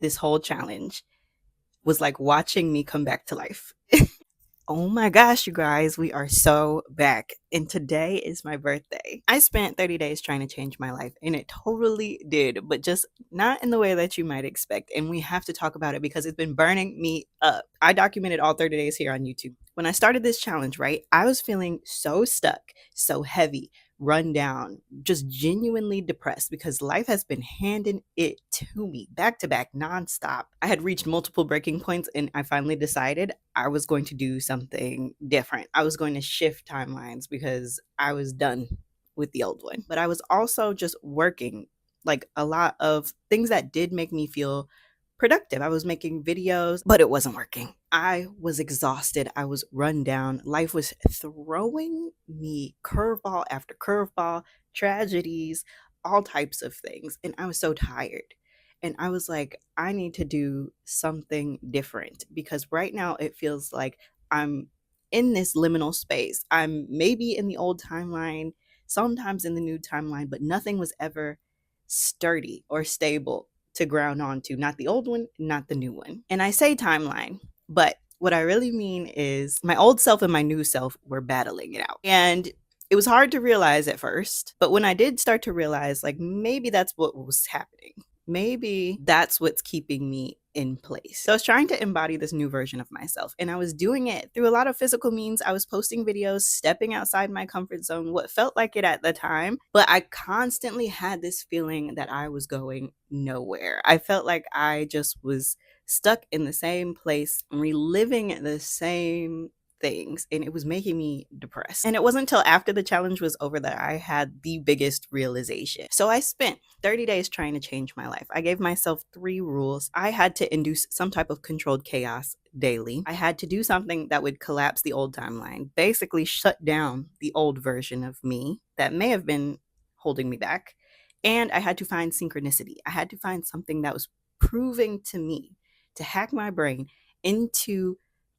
this whole challenge was like watching me come back to life. Oh my gosh, you guys, we are so back. And today is my birthday. I spent 30 days trying to change my life, and it totally did, but just not in the way that you might expect. And we have to talk about it because it's been burning me up. I documented all 30 days here on YouTube. When I started this challenge, right, I was feeling so stuck, so heavy, run down, just genuinely depressed because life has been handing it to me back to back, nonstop. I had reached multiple breaking points and I finally decided I was going to do something different. I was going to shift timelines because I was done with the old one. But I was also just working like a lot of things that did make me feel productive. I was making videos, but it wasn't working. I was exhausted. I was run down. Life was throwing me curveball after curveball, tragedies, all types of things. And I was so tired. And I was like, I need to do something different because right now it feels like I'm in this liminal space. I'm maybe in the old timeline, sometimes in the new timeline, but nothing was ever sturdy or stable to ground onto, not the old one, not the new one. And I say timeline, but what I really mean is my old self and my new self were battling it out. And it was hard to realize at first, but when I did start to realize, like, maybe that's what was happening. Maybe that's what's keeping me in place. So I was trying to embody this new version of myself, and I was doing it through a lot of physical means. I was posting videos, stepping outside my comfort zone, what felt like it at the time, but I constantly had this feeling that I was going nowhere. I felt like I just was stuck in the same place, reliving the same things, and it was making me depressed. And it wasn't until after the challenge was over that I had the biggest realization. So I spent 30 days trying to change my life. I gave myself 3 rules. I had to induce some type of controlled chaos daily. I had to do something that would collapse the old timeline, basically shut down the old version of me that may have been holding me back. And I had to find synchronicity. I had to find something that was proving to me to hack my brain into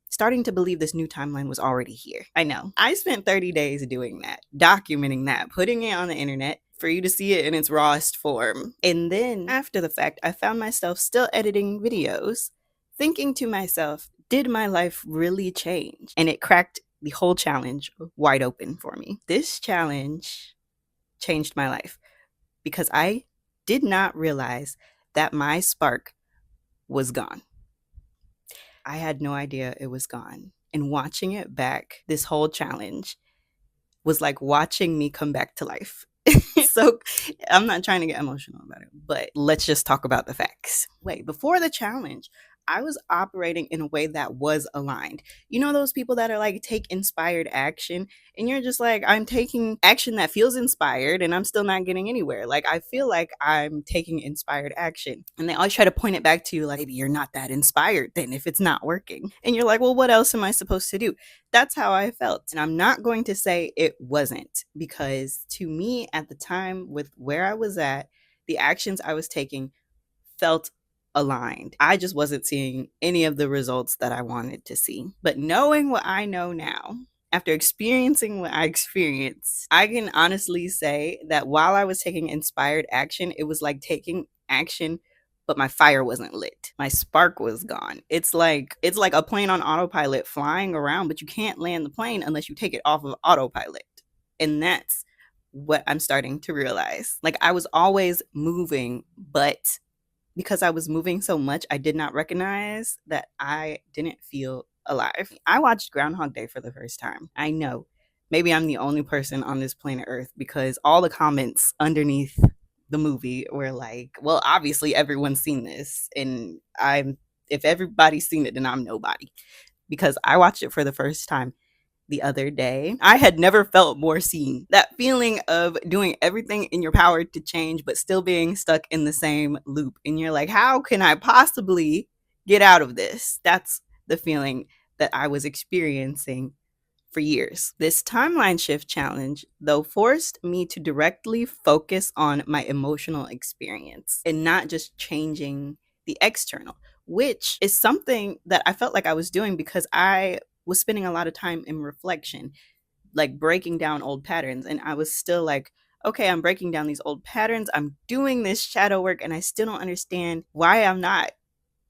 starting to believe this new timeline was already here. I know. I spent 30 days doing that, documenting that, putting it on the internet for you to see it in its rawest form. And then after the fact, I found myself still editing videos, thinking to myself, did my life really change? And it cracked the whole challenge wide open for me. This challenge changed my life because I did not realize that my spark was gone. I had no idea it was gone. And watching it back, this whole challenge was like watching me come back to life. So I'm not trying to get emotional about it, but let's just talk about the facts. Wait, before the challenge, I was operating in a way that was aligned. You know, those people that are like, take inspired action, and you're just like, I'm taking action that feels inspired and I'm still not getting anywhere. Like, I feel like I'm taking inspired action. And they always try to point it back to you, like, maybe you're not that inspired then if it's not working. And you're like, well, what else am I supposed to do? That's how I felt. And I'm not going to say it wasn't, because to me at the time, with where I was at, the actions I was taking felt aligned. I just wasn't seeing any of the results that I wanted to see. But knowing what I know now, after experiencing what I experienced, I can honestly say that while I was taking inspired action, it was like taking action, but my fire wasn't lit. My spark was gone. It's like a plane on autopilot flying around, but you can't land the plane unless you take it off of autopilot. And that's what I'm starting to realize. Like, I was always moving, but because I was moving so much, I did not recognize that I didn't feel alive. I watched Groundhog Day for the first time. I know maybe I'm the only person on this planet Earth, because all the comments underneath the movie were like, well, obviously everyone's seen this. And if everybody's seen it, then I'm nobody, because I watched it for the first time the other day. I had never felt more seen. That feeling of doing everything in your power to change, but still being stuck in the same loop. And you're like, how can I possibly get out of this? That's the feeling that I was experiencing for years. This timeline shift challenge, though, forced me to directly focus on my emotional experience and not just changing the external, which is something that I felt like I was doing because I was spending a lot of time in reflection, like breaking down old patterns. And I was still like, okay, I'm breaking down these old patterns. I'm doing this shadow work, and I still don't understand why I'm not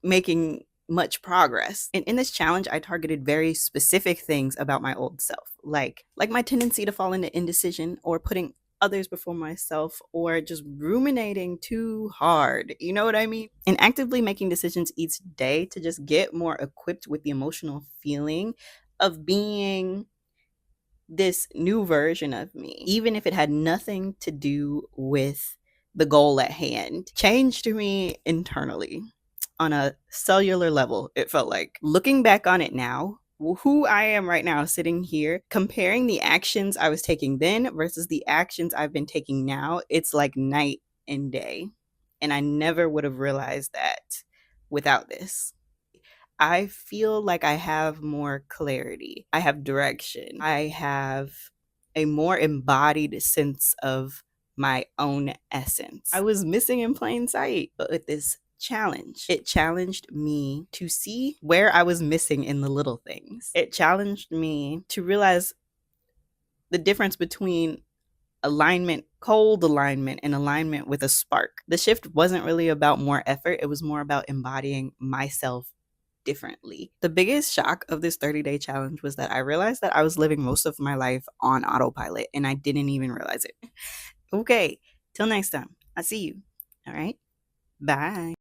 making much progress. And in this challenge, I targeted very specific things about my old self, like my tendency to fall into indecision or putting others before myself or just ruminating too hard. You know what I mean? And actively making decisions each day to just get more equipped with the emotional feeling of being this new version of me, even if it had nothing to do with the goal at hand, changed me internally on a cellular level. It felt like, looking back on it now, who I am right now, sitting here, comparing the actions I was taking then versus the actions I've been taking now, it's like night and day. And I never would have realized that without this. I feel like I have more clarity. I have direction. I have a more embodied sense of my own essence. I was missing in plain sight, but with this challenge, it challenged me to see where I was missing in the little things. It challenged me to realize the difference between alignment, cold alignment, and alignment with a spark. The shift wasn't really about more effort, it was more about embodying myself differently. The biggest shock of this 30-day challenge was that I realized that I was living most of my life on autopilot and I didn't even realize it. Okay, till next time. I'll see you. All right. Bye.